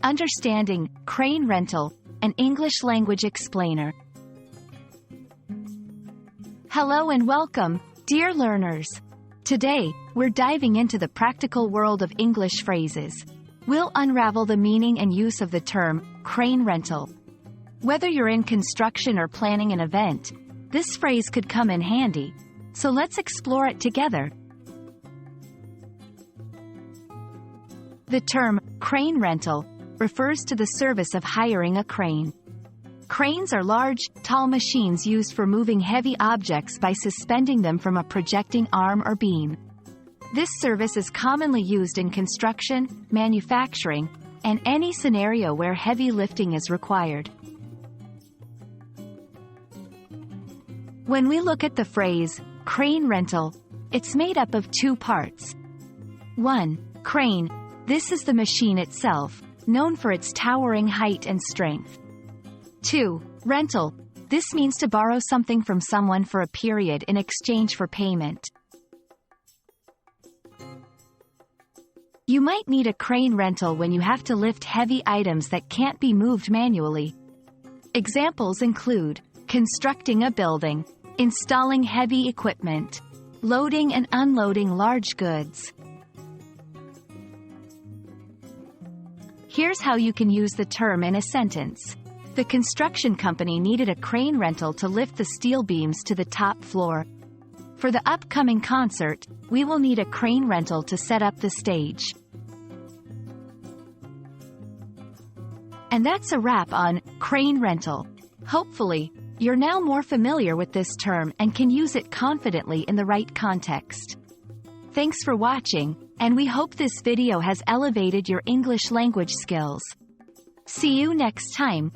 Understanding Crane Rental, an English language explainer. Hello and welcome, dear learners. Today, we're diving into the practical world of English phrases. We'll unravel the meaning and use of the term crane rental. Whether you're in construction or planning an event, this phrase could come in handy. So let's explore it together. The term crane rental refers to the service of hiring a crane. Cranes are large, tall machines used for moving heavy objects by suspending them from a projecting arm or beam. This service is commonly used in construction, manufacturing, and any scenario where heavy lifting is required. When we look at the phrase crane rental, it's made up of two parts. 1. Crane. This is the machine itself, known for its towering height and strength. 2. Rental. This means to borrow something from someone for a period in exchange for payment. You might need a crane rental when you have to lift heavy items that can't be moved manually. Examples include constructing a building, installing heavy equipment, loading and unloading large goods. Here's how you can use the term in a sentence. The construction company needed a crane rental to lift the steel beams to the top floor. For the upcoming concert, we will need a crane rental to set up the stage. And that's a wrap on crane rental. Hopefully, you're now more familiar with this term and can use it confidently in the right context. Thanks for watching, and we hope this video has elevated your English language skills. See you next time.